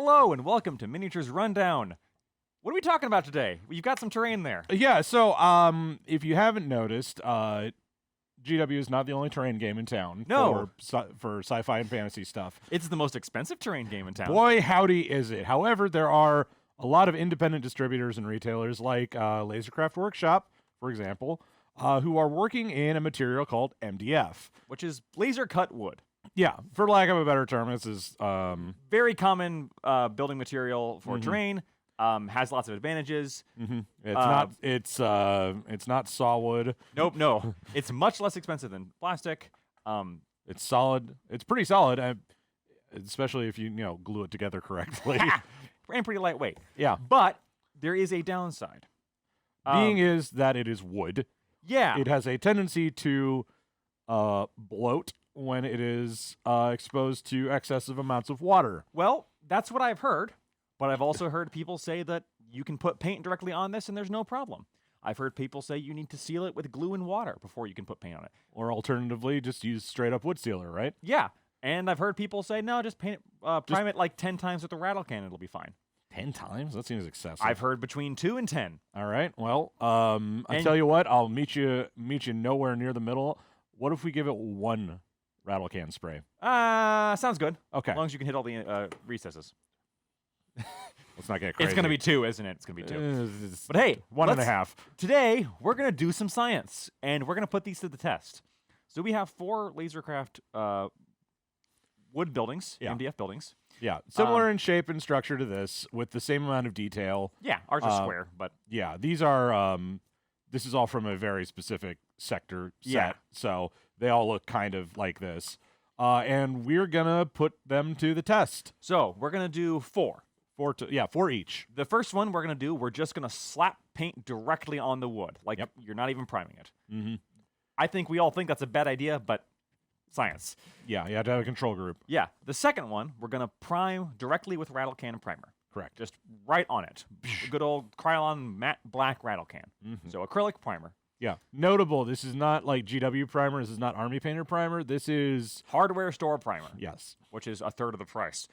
Hello and welcome to Miniatures Rundown. What are we talking about today? You've got some terrain there. Yeah, so if you haven't noticed, GW is not the only terrain game in town for sci-fi and fantasy stuff. It's the most expensive terrain game in town. Boy, howdy is it. However, there are a lot of independent distributors and retailers like Lasercraft Workshop, for example, who are working in a material called MDF. Which is laser cut wood. Yeah, for lack of a better term, this is... very common building material for terrain. Has lots of advantages. It's not sawwood. Nope, no. It's much less expensive than plastic. It's solid. It's pretty solid, especially if you glue it together correctly. And pretty lightweight. Yeah. But there is a downside. Being is that it is wood. Yeah. It has a tendency to bloat when it is exposed to excessive amounts of water. Well, that's what I've heard. But I've also heard people say that you can put paint directly on this and there's no problem. I've heard people say you need to seal it with glue and water before you can put paint on it. Or alternatively, just use straight up wood sealer, right? Yeah. And I've heard people say, no, just paint it, prime it like 10 times with a rattle can, it'll be fine. 10 times? That seems excessive. I've heard between 2 and 10. All right. Well, I tell you what, I'll meet you nowhere near the middle. What if we give it 1 rattle can spray? Sounds good. Okay. As long as you can hit all the recesses. Let's not get crazy. It's going to be 2, isn't it? It's going to be 2. But hey, 1.5. Today, we're going to do some science, and we're going to put these to the test. So we have 4 Lasercraft wood buildings, MDF buildings. Yeah, similar in shape and structure to this, with the same amount of detail. Yeah, ours are square, but... Yeah, these are... this is all from a very specific sector set, Yeah. so they all look kind of like this. And we're going to put them to the test. So, we're going to do 4. 4 each. The first one we're going to do, we're just going to slap paint directly on the wood. Like, you're not even priming it. Mm-hmm. I think we all think that's a bad idea, but science. Yeah, you have to have a control group. Yeah. The second one, we're going to prime directly with rattle can and primer. Correct. Just right on it. Good old Krylon matte black rattle can. Mm-hmm. So, acrylic primer. Yeah. Notable, this is not like GW primer. This is not Army Painter primer. This is... Hardware store primer. Yes. Which is a third of the price.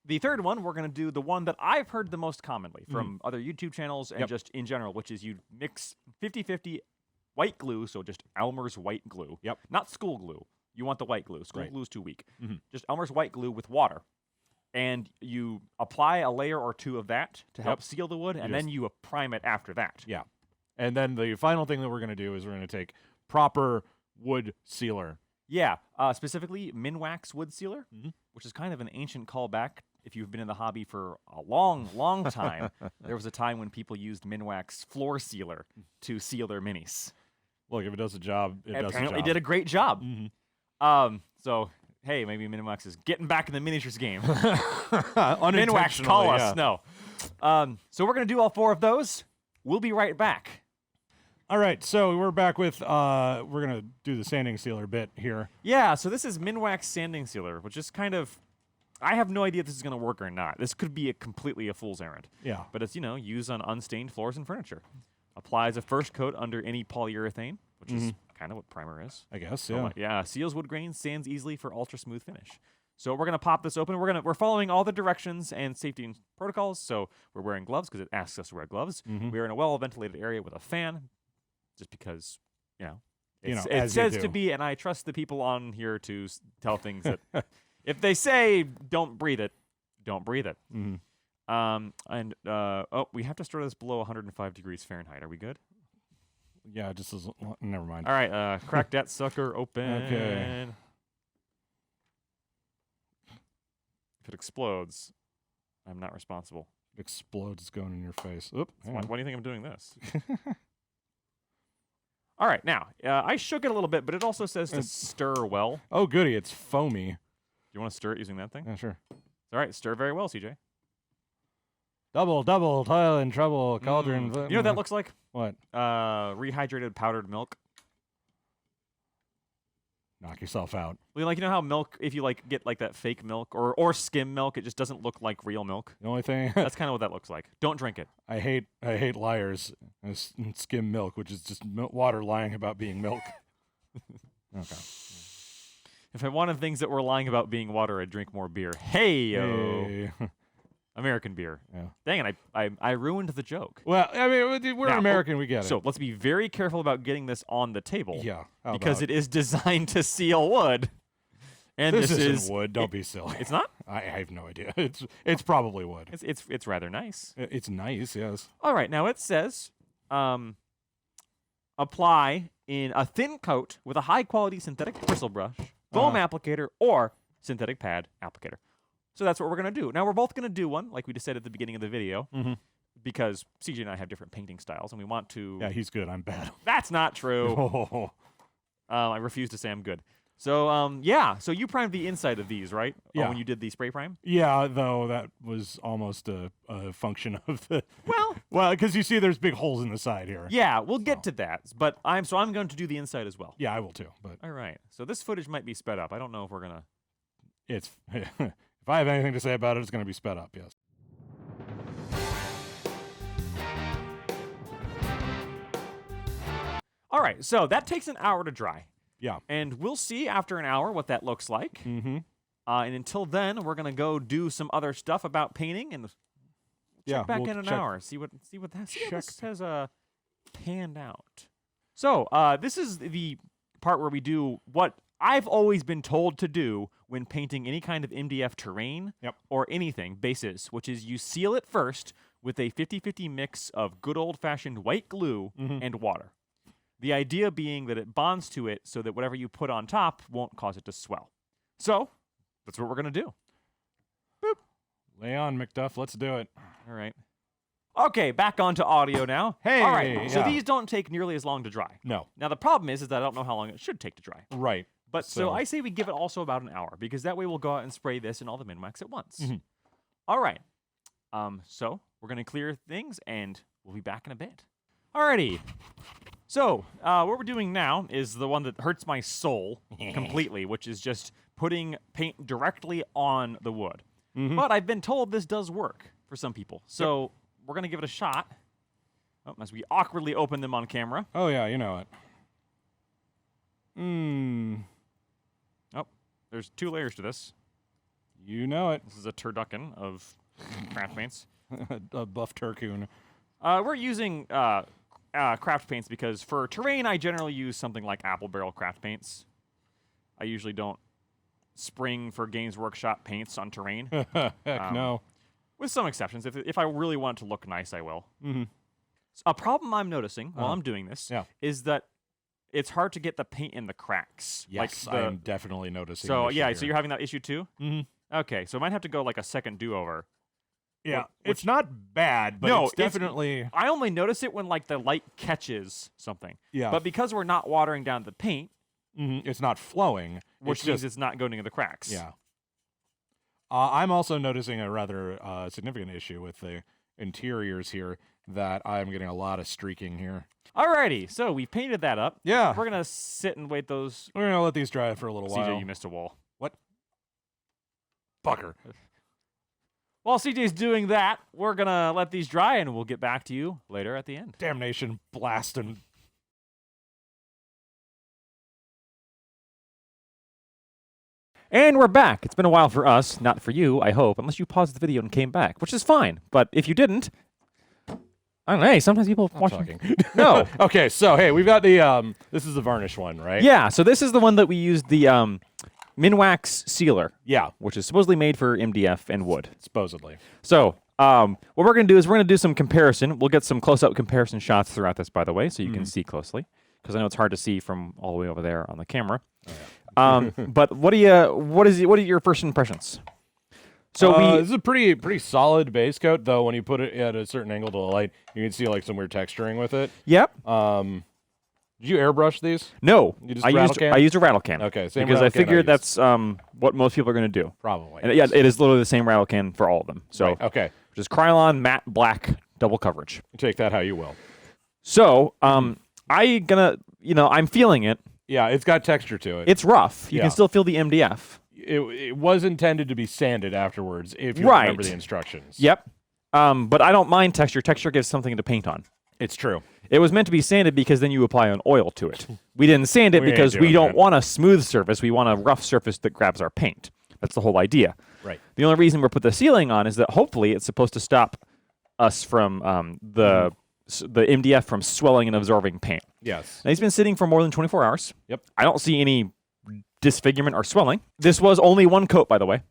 The third one, we're going to do the one that I've heard the most commonly from other YouTube channels and just in general, which is you mix 50-50 white glue, so just Elmer's white glue. Yep. Not school glue. You want the white glue. School Right. glue is too weak. Mm-hmm. Just Elmer's white glue with water. And you apply a layer or 2 of that to help seal the wood, and then you prime it after that. Yeah. And then the final thing that we're going to do is we're going to take proper wood sealer. Yeah. Specifically, Minwax wood sealer, which is kind of an ancient callback. If you've been in the hobby for a long, long time, there was a time when people used Minwax floor sealer to seal their minis. Look, if it does the job, it does the job. Apparently did a great job. Mm-hmm. So, hey, maybe Minwax is getting back in the miniatures game. Unintentionally, Minwax, call us. yeah. No. So we're going to do all 4 of those. We'll be right back. All right, so we're back with, we're going to do the sanding sealer bit here. Yeah, so this is Minwax sanding sealer, which is kind of... I have no idea if this is going to work or not. This could be completely a fool's errand. Yeah. But it's, used on unstained floors and furniture. Applies a first coat under any polyurethane, which is kind of what primer is. I guess, So, yeah. seals wood grains, sands easily for ultra smooth finish. So we're going to pop this open. We're following all the directions and safety protocols. So we're wearing gloves because it asks us to wear gloves. We're in a well-ventilated area with a fan, just because, it says to be, and I trust the people on here to tell things that if they say don't breathe it, don't breathe it. We have to store this below 105 degrees Fahrenheit. Are we good? Yeah, just as, never mind. All right, crack that sucker open. Okay. If it explodes, I'm not responsible. It explodes, it's going in your face. Oop, Why do you think I'm doing this? All right, now, I shook it a little bit, but it also says to stir well. Oh, goody, it's foamy. You want to stir it using that thing? Yeah, sure. All right, stir very well, CJ. Double, toil and trouble, cauldron. You know what that looks like? What? Rehydrated powdered milk. Knock yourself out. Well, you know how milk, if you get that fake milk or skim milk, it just doesn't look like real milk. The only thing That's kind of what that looks like. Don't drink it. I hate liars and skim milk, which is just water lying about being milk. Okay. If I wanted things that were lying about being water, I'd drink more beer. Hey-yo. Hey. American beer. Yeah. Dang it, I ruined the joke. Well, I mean, we're Now, American. We get it. So let's be very careful about getting this on the table. Yeah. How Because about- it is designed to seal wood. And this this isn't is wood. Don't be silly. It's not? I have no idea. It's probably wood. It's rather nice. It's nice, yes. All right, now it says apply in a thin coat with a high-quality synthetic bristle brush, foam applicator, or synthetic pad applicator. So that's what we're going to do. Now, we're both going to do one, like we just said at the beginning of the video, because CJ and I have different painting styles, and we want to... Yeah, he's good. I'm bad. That's not true. Oh. I refuse to say I'm good. So, yeah, so you primed the inside of these, right? Yeah. When you did the spray prime? Yeah, though that was almost a function of the... Well, because you see there's big holes in the side here. yeah, we'll get to that. But I'm going to do the inside as well. Yeah, I will too. But All right. So this footage might be sped up. I don't know if we're going to... it's... if I have anything to say about it, it's going to be sped up, yes. All right, so that takes an hour to dry. Yeah. And we'll see after an hour what that looks like. Mm-hmm. And until then, we're going to go do some other stuff about painting and check back in an hour. See what this has panned out. So this is the part where we do what I've always been told to do when painting any kind of MDF terrain or anything, bases, which is you seal it first with a 50-50 mix of good old-fashioned white glue and water. The idea being that it bonds to it so that whatever you put on top won't cause it to swell. So that's what we're going to do. Boop. Lay on, McDuff. Let's do it. All right. Okay, back onto audio now. Hey, all right. So yeah. these don't take nearly as long to dry. No. Now the problem is that I don't know how long it should take to dry. Right. But so I say we give it also about an hour because that way we'll go out and spray this and all the Minwax at once. All right. So we're gonna clear things and we'll be back in a bit. Alrighty. So what we're doing now is the one that hurts my soul completely, which is just putting paint directly on the wood. But I've been told this does work for some people. So we're going to give it a shot. Oh, as we awkwardly open them on camera. Oh, yeah, you know it. Oh, there's 2 layers to this. You know it. This is a turducken of craft paints. A buff turcoon. We're using craft paints because for terrain, I generally use something like apple barrel craft paints. I usually don't spring for Games Workshop paints on terrain. Heck no. With some exceptions. If I really want it to look nice, I will. A problem I'm noticing while I'm doing this is that it's hard to get the paint in the cracks. Yes, I'm definitely noticing. So, an yeah, issue so here. you're having that issue too? Okay, so I might have to go like a second do-over. Yeah, it's not bad, but no, it's definitely... I only notice it when like the light catches something. Yeah. But because we're not watering down the paint, it's not flowing. which means it's not going into the cracks. Yeah. I'm also noticing a rather significant issue with the interiors here that I'm getting a lot of streaking here. Alrighty, so we painted that up. Yeah. We're going to sit and wait those... We're going to let these dry for a little while. CJ, you missed a wall. What? Fucker. While CJ's doing that, we're going to let these dry, and we'll get back to you later at the end. Damnation blasting. And we're back. It's been a while for us, not for you, I hope, unless you paused the video and came back, which is fine. But if you didn't, I don't know, hey, sometimes people watch... No. Okay, so, hey, we've got the, this is the varnish one, right? Yeah, so this is the one that we used the Minwax sealer. Yeah. Which is supposedly made for MDF and wood. Supposedly. So, what we're going to do is we're going to do some comparison. We'll get some close-up comparison shots throughout this, by the way, so you can see closely. Because I know it's hard to see from all the way over there on the camera. Oh, yeah. But what are your first impressions? So this is a pretty solid base coat, though. When you put it at a certain angle to the light, you can see like some weird texturing with it. Yep. Did you airbrush these? No, You just I used a rattle can. Okay, same because I rattle can figured I that's what most people are going to do. Probably. And yeah, it is literally the same rattle can for all of them. So right. Okay, just Krylon matte black double coverage. take that how you will. So I'm feeling it. Yeah, it's got texture to it. It's rough. You Yeah. can still feel the MDF. It was intended to be sanded afterwards, if you remember the instructions. Yep. But I don't mind texture. Texture gives something to paint on. It's true. It was meant to be sanded because then you apply an oil to it. We didn't sand it We ain't because we doing don't that. want a smooth surface. We want a rough surface that grabs our paint. That's the whole idea. Right. The only reason we put the ceiling on is that hopefully it's supposed to stop us from the MDF from swelling and absorbing paint. Yes. Now, he's been sitting for more than 24 hours. Yep. I don't see any disfigurement or swelling. This was only one coat, by the way.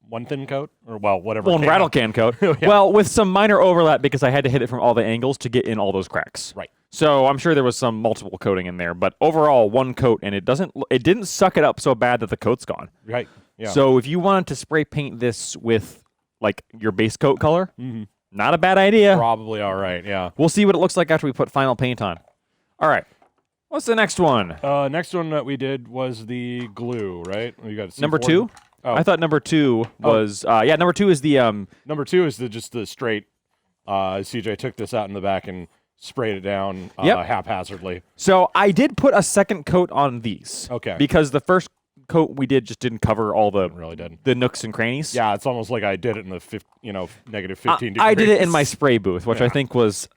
One thin coat, or whatever. One rattle can coat. Yeah. Well, with some minor overlap because I had to hit it from all the angles to get in all those cracks. Right. So I'm sure there was some multiple coating in there, but overall one coat, and it didn't suck it up so bad that the coat's gone. Right. Yeah. So if you wanted to spray paint this with like your base coat color, not a bad idea. Probably all right. Yeah. We'll see what it looks like after we put final paint on. All right. What's the next one? Next one that we did was the glue. Right. We got Number C4. 2? Oh. I thought number 2 was number 2 is the Number 2 is just the straight. CJ took this out in the back and sprayed it down haphazardly. So I did put a second coat on these. Okay. Because the first coat we did just didn't cover all the Really did. the nooks and crannies. Yeah, it's almost like I did it in the negative 15 degrees. I did it in my spray booth, which I Yeah. think was.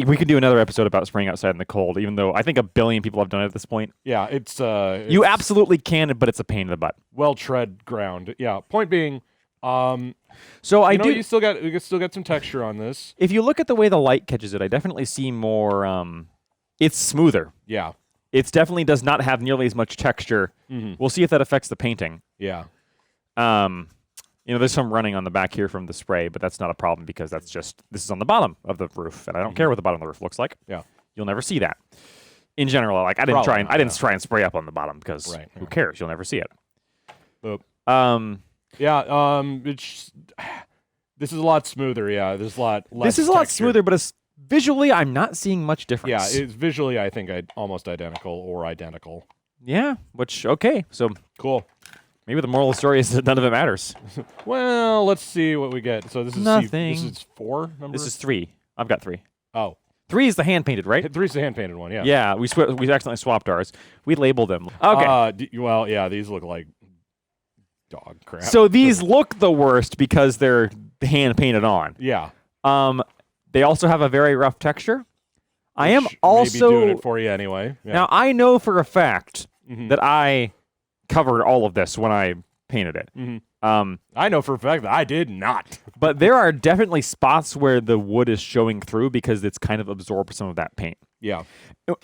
We could do another episode about spraying outside in the cold, even though I think a billion people have done it at this point. Yeah, it's You absolutely can, but it's a pain in the butt. well tread ground. Yeah. Point being, So you still got some texture on this. If you look at the way the light catches it, I definitely see more. It's smoother. Yeah. It definitely does not have nearly as much texture. We'll see if that affects the painting. Yeah. There's some running on the back here from the spray, but that's not a problem because this is on the bottom of the roof, and I don't care what the bottom of the roof looks like. Yeah. You'll never see that. In general, like I didn't Probably try not, try and spray up on the bottom because Right, who yeah. cares? You'll never see it. Boop. Yeah. This is a lot smoother. Yeah. There's a lot less. This is a lot texture. smoother, but it's visually, I'm not seeing much difference. Yeah. It's visually, I think, almost identical or identical. Yeah. Which okay. So Cool. maybe the moral of the story is that none of it matters. Well, let's see what we get. So this is Nothing. This is 4 number. This is 3. I've got 3. Oh. 3 is the hand painted, right? 3's the hand painted one. Yeah. Yeah. We accidentally swapped ours. We labeled them. Okay. Well, yeah. These look like dog crap. So these look the worst because they're hand painted on. yeah. They also have a very rough texture. I am Which also maybe doing it for you anyway. Yeah. now I know for a fact Mhm. that I covered all of this when I painted it. I know for a fact that I did not. But there are definitely spots where the wood is showing through because it's kind of absorbed some of that paint. Yeah.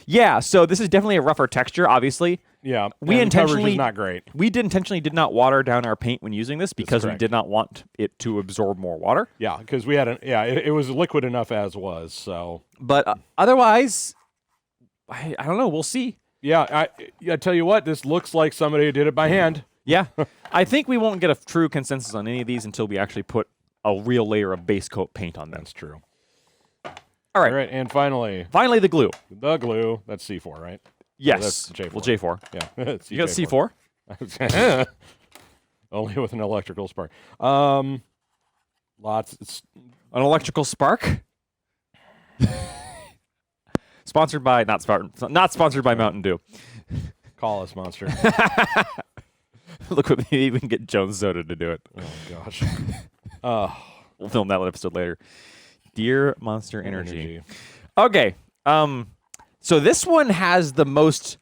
Yeah, so this is definitely a rougher texture, obviously. Yeah. We and the coverage intentionally is not great. We intentionally did not water down our paint when using this because we correct. did not want it to absorb more water. Yeah, because we had it was liquid enough as was. So But otherwise, I don't know. We'll see. yeah, I tell you what, this looks like somebody who did it by hand. Yeah. I think we won't get a true consensus on any of these until we actually put a real layer of base coat paint on them. That's true. All right. All right, and finally, Finally, the glue. the glue. That's C4, right? Yes. that's J4. Well, J4. Yeah. It's You got J4. C4? Only with an electrical spark. Lots. It's, An electrical spark? Sponsored by not sponsored by Mountain Dew. call us, monster. Look, maybe we can get Jones Soda to do it. Oh gosh. We'll film that episode later. Dear Monster Energy. Okay. So this one has the most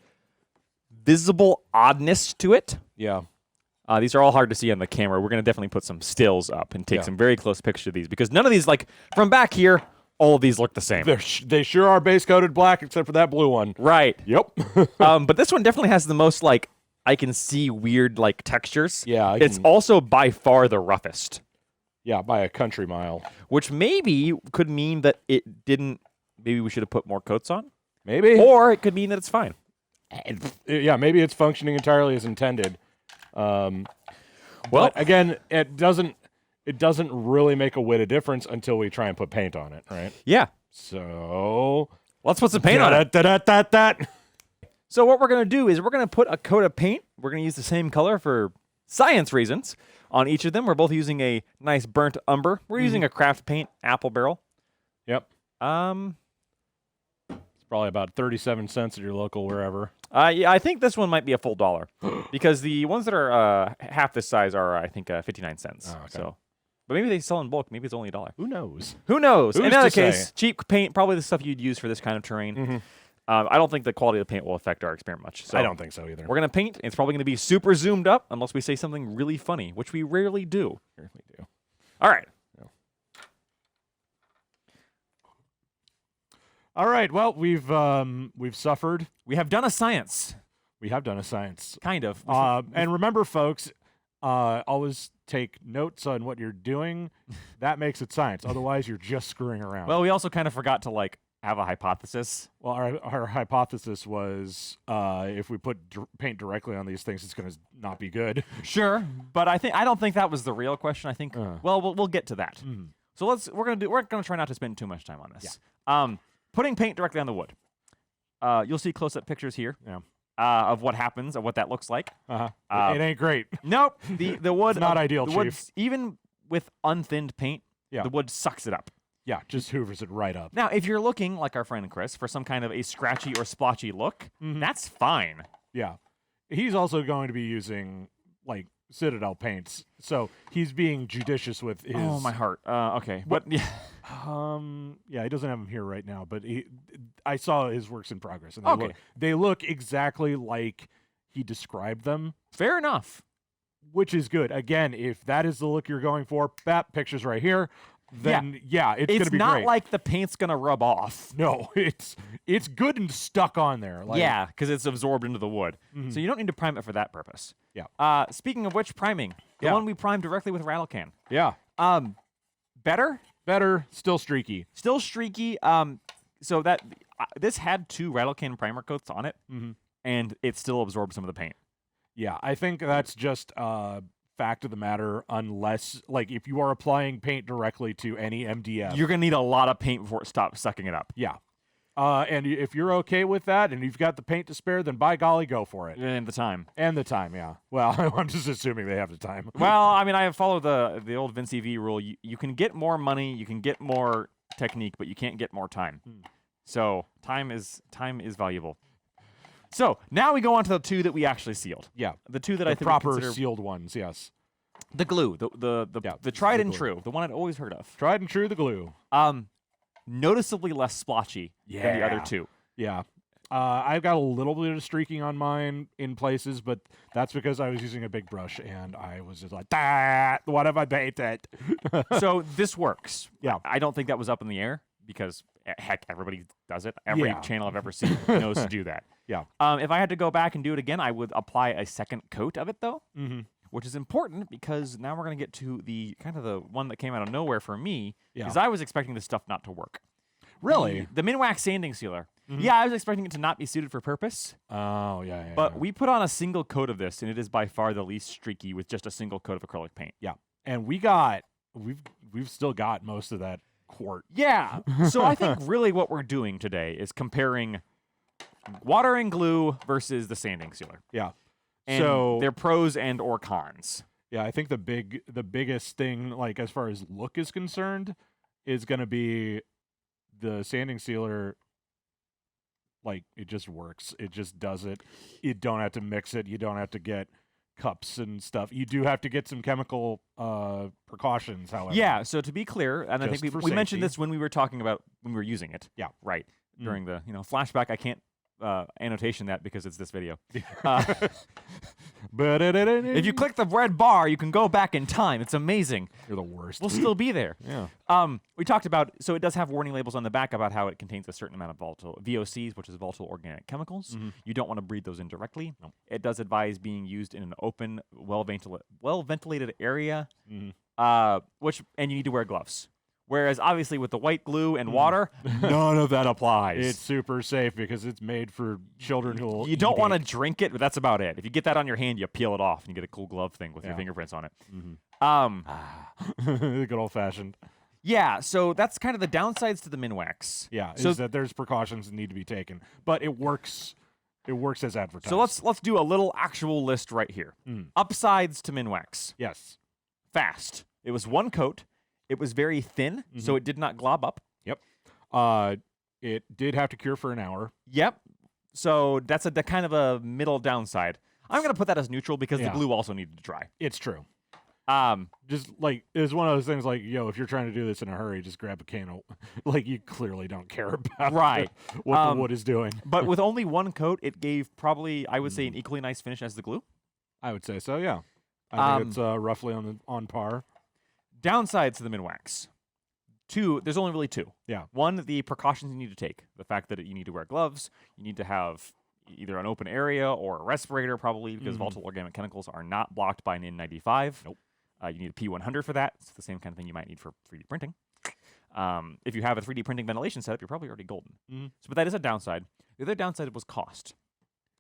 visible oddness to it. Yeah. These are all hard to see on the camera. We're going to definitely put some stills up and take Yeah. some very close pictures of these because none of these, like from back here, all of these look the same. They sure are base coated black except for that blue one. Right. Yep. But this one definitely has the most like I can see weird like textures. Yeah, it's also by far the roughest, yeah, by a country mile. which maybe could mean that it didn't. Maybe we should have put more coats on, Maybe. or it could mean that it's fine. Yeah, maybe it's functioning entirely as intended. Well, But again, it doesn't really make a whit of difference until we try and put paint on it, right? yeah. So Let's put some paint on it. that. So what we're gonna do is we're gonna put a coat of paint. We're gonna use the same color for science reasons on each of them. We're both using a nice burnt umber. We're using a craft paint apple barrel. Yep. It's probably about 37 cents at your local wherever. Yeah, I think this one might be a full $1 because the ones that are half this size are, I think, 59 cents. Oh, okay. So But maybe they sell in bulk. Maybe it's only $1. Who knows? Who knows? Who's In other to say? case, cheap paint, probably the stuff you'd use for this kind of terrain. I don't think the quality of the paint will affect our experiment much. So I don't think so either. we're going to paint. It's probably going to be super zoomed up unless we say something really funny, which we rarely do. All right. All right. Well, we've suffered. We have done a science. We have done a science. Kind of. And remember, folks, always take notes on what you're doing. That makes it science. Otherwise, you're just screwing around. Well, we also kind of forgot to have a hypothesis. Well, our hypothesis was if we put paint directly on these things, it's going to not be good. Sure, but I don't think that was the real question. I think we'll get to that. So we're gonna try not to spend too much time on this. Yeah. Putting paint directly on the wood. You'll see close-up pictures here. Yeah. Of what happens, of what that looks like. It ain't great. Nope. The wood it's not ideal, the Chief. wood, even with unthinned paint, Yeah. the wood sucks it up. Yeah, just hoovers it right up. Now, if you're looking, like our friend Chris, for some kind of a scratchy or splotchy look, that's fine. Yeah. He's also going to be using, Citadel paints, so he's being judicious with his... Oh, my heart. Okay. But, yeah. Yeah, he doesn't have them here right now, but I saw his works in progress, and they look exactly like he described them. Fair enough. Which is good. Again, if that is the look you're going for, picture's right here, then it's going to be great. It's not like the paint's going to rub off. No, it's good and stuck on there. Yeah, because it's absorbed into the wood. So you don't need to prime it for that purpose. Yeah. Speaking of which, priming. The one we primed directly with rattle can. Yeah. Better? Better, still streaky. Still streaky. So that this had 2 rattle can primer coats on it, and it still absorbed some of the paint. Yeah, I think that's just fact of the matter, unless, if you are applying paint directly to any MDF. You're going to need a lot of paint before it stops sucking it up. Yeah. And if you're okay with that and you've got the paint to spare, then by golly, go for it. And the time. And the time, yeah. Well, I'm just assuming they have the time. Well, I mean, I follow the old Vince V rule. You can get more money, you can get more technique, but you can't get more time. So time is valuable. So now we go on to the 2 that we actually sealed. Yeah. The 2 that I think proper sealed ones, yes. The glue, the tried and true, the one I'd always heard of. Tried and true, the glue. Noticeably less splotchy than the other 2. Yeah. I've got a little bit of streaking on mine in places, but that's because I was using a big brush and I was just like, what have I painted? So this works. Yeah. I don't think that was up in the air because, heck, everybody does it. Every channel I've ever seen knows to do that. Yeah. If I had to go back and do it again, I would apply a second coat of it, though, which is important because now we're going to get to the kind of the one that came out of nowhere for me because I was expecting this stuff not to work. Really? The Minwax sanding sealer. Yeah, I was expecting it to not be suited for purpose. Oh, yeah. But we put on a single coat of this, and it is by far the least streaky with just a single coat of acrylic paint. Yeah. And we've still got most of that quart. Yeah. So I think really what we're doing today is comparing water and glue versus the sanding sealer. Yeah. And so their pros and or cons. Yeah, I think the biggest thing, as far as look is concerned, is going to be the sanding sealer. It just works. It just does it. You don't have to mix it. You don't have to get cups and stuff. You do have to get some chemical precautions, however. Yeah, so to be clear, and Just I think for we mentioned safety. this when we were talking about when we were using it. Yeah. Right. During the flashback, I can't annotation that because it's this video. If you click the red bar, you can go back in time. It's amazing. You're the worst. We'll still be there. Yeah. We talked about, so it does have warning labels on the back about how it contains a certain amount of volatile VOCs, which is volatile organic chemicals. You don't want to breathe those in directly. No. It does advise being used in an open, well-ventilated area, and you need to wear gloves. Whereas obviously with the white glue and water, none of that applies. It's super safe because it's made for children who will You don't want to drink it, but that's about it. If you get that on your hand, you peel it off and you get a cool glove thing with your fingerprints on it. Good old fashioned. Yeah, so that's kind of the downsides to the Minwax. Yeah, so is that there's precautions that need to be taken, but it works. It works as advertised. So let's do a little actual list right here. Upsides to Minwax. Yes. Fast. It was one coat. It was very thin, so it did not glob up. Yep. It did have to cure for an hour. Yep. So that's a kind of a middle downside. I'm going to put that as neutral because the Yeah. glue also needed to dry. It's true. Just like it's one of those things like, yo, if you're trying to do this in a hurry, just grab a can of like you clearly don't care about Right. what the wood is doing. But with only one coat, it gave probably, I would say, an equally nice finish as the glue. I would say so, yeah. I think it's roughly on par. Downsides to the Minwax. There's only really two. Yeah. One, the precautions you need to take. The fact that you need to wear gloves, you need to have either an open area or a respirator probably because volatile organic chemicals are not blocked by an N95. Nope. You need a P100 for that. It's the same kind of thing you might need for 3D printing. If you have a 3D printing ventilation setup, you're probably already golden. But that is a downside. The other downside was cost.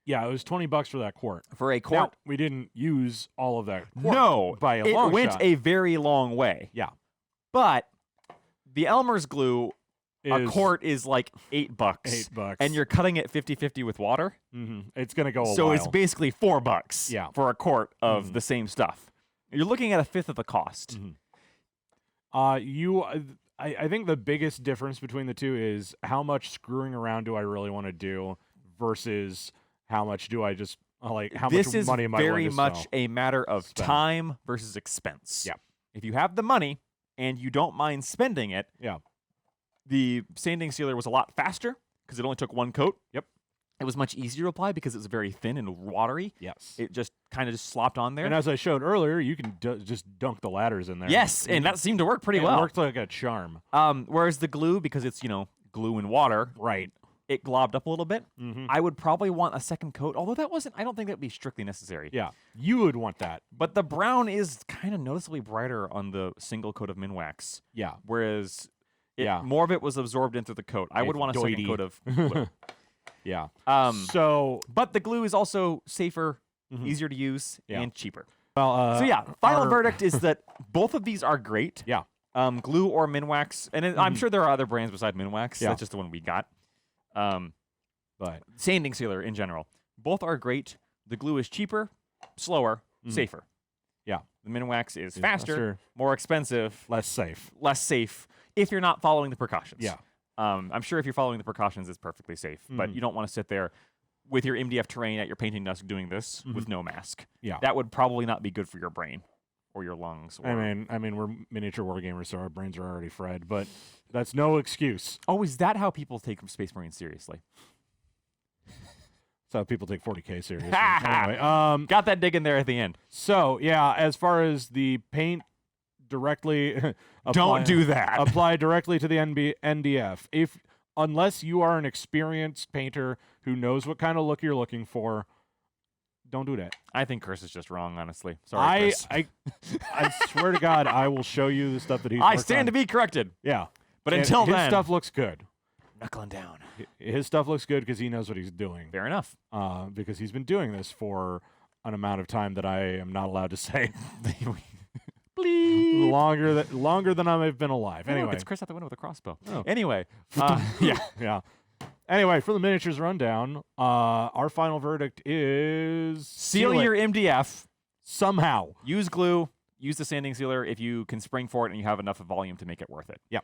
Yeah, it was $20 for that quart. For a quart, Now, we didn't use all of that quart no, by a long it went shot. a very long way. Yeah. But the Elmer's glue, a Is quart is like $8. $8. And you're cutting it 50-50 with water. It's going to go a So while. it's basically $4 Yeah. for a quart of the same stuff. You're looking at a fifth of the cost. I think the biggest difference between the two is how much screwing around do I really want to do versus how much do I just how This much is money am I very willing to much spend? a matter of Spend. time versus expense. Yeah. If you have the money and you don't mind spending it, Yeah. the sanding sealer was a lot faster because it only took one coat. Yep. It was much easier to apply because it was very thin and watery. Yes. It just kind of just slopped on there. And as I showed earlier, you can just dunk the ladders in there. Yes, and that seemed to work pretty it well. worked like a charm. Whereas the glue, because it's, glue and water, Right. it globbed up a little bit. I would probably want a second coat, although I don't think that would be strictly necessary. Yeah. You would want that. But the brown is kind of noticeably brighter on the single coat of Minwax, Yeah. whereas Yeah. more of it was absorbed into the coat. I would want a second doity. coat of glue. Yeah. So, but the glue is also safer, easier to use, Yeah. and cheaper. Well, So yeah, final verdict is that both of these are great. Yeah. Glue or Minwax, and I'm sure there are other brands beside Minwax. Yeah. That's just the one we got. But Sanding sealer in general, both are great. The glue is cheaper, slower, safer. Yeah. The Minwax is Is faster, faster. more expensive, less safe. less safe if you're not following the precautions. Yeah. I'm sure if you're following the precautions, it's perfectly safe. But you don't want to sit there with your MDF terrain at your painting desk doing this with no mask. Yeah. That would probably not be good for your brain or your lungs. Or I mean, we're miniature war gamers, so our brains are already fried. But that's no excuse. oh, is that how people take Space Marines seriously? That's how people take 40K seriously. Anyway, Got that dig in there at the end. so yeah, as far as the paint directly, Don't do that. apply directly to the NDF. Unless you are an experienced painter who knows what kind of look you're looking for, don't do that. I think Chris is just wrong, honestly. Sorry, Chris. I swear to God, I will show you the stuff that he's I worked stand on. to be corrected. Yeah. But And until his then, stuff looks good. knuckling down. His stuff looks good because he knows what he's doing. Fair enough. Because he's been doing this for an amount of time that I am not allowed to say. Bleep. longer than I've been alive. Oh, look, Anyway. it's Chris out the window with a crossbow. Oh. Anyway, yeah. Yeah. Anyway, for the miniatures rundown, our final verdict is Seal it your MDF. somehow. Use glue. Use the sanding sealer if you can spring for it and you have enough volume to make it worth it. Yeah,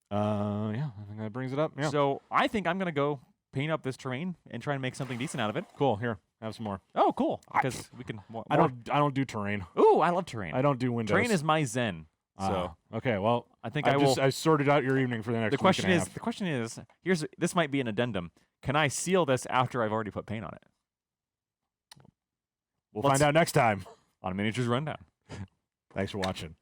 I think that brings it up. Yeah. So I think I'm gonna go paint up this terrain and try and make something decent out of it. Cool. Here, have some more. Oh, cool. Because we can. I don't do terrain. Ooh, I love terrain. I don't do windows. Terrain is my zen. So okay. Well, I think I will. I sorted out your evening for the next. The question week and a is. half. The question is. This might be an addendum. Can I seal this after I've already put paint on it? We'll find out next time On Miniatures Rundown. Thanks for watching.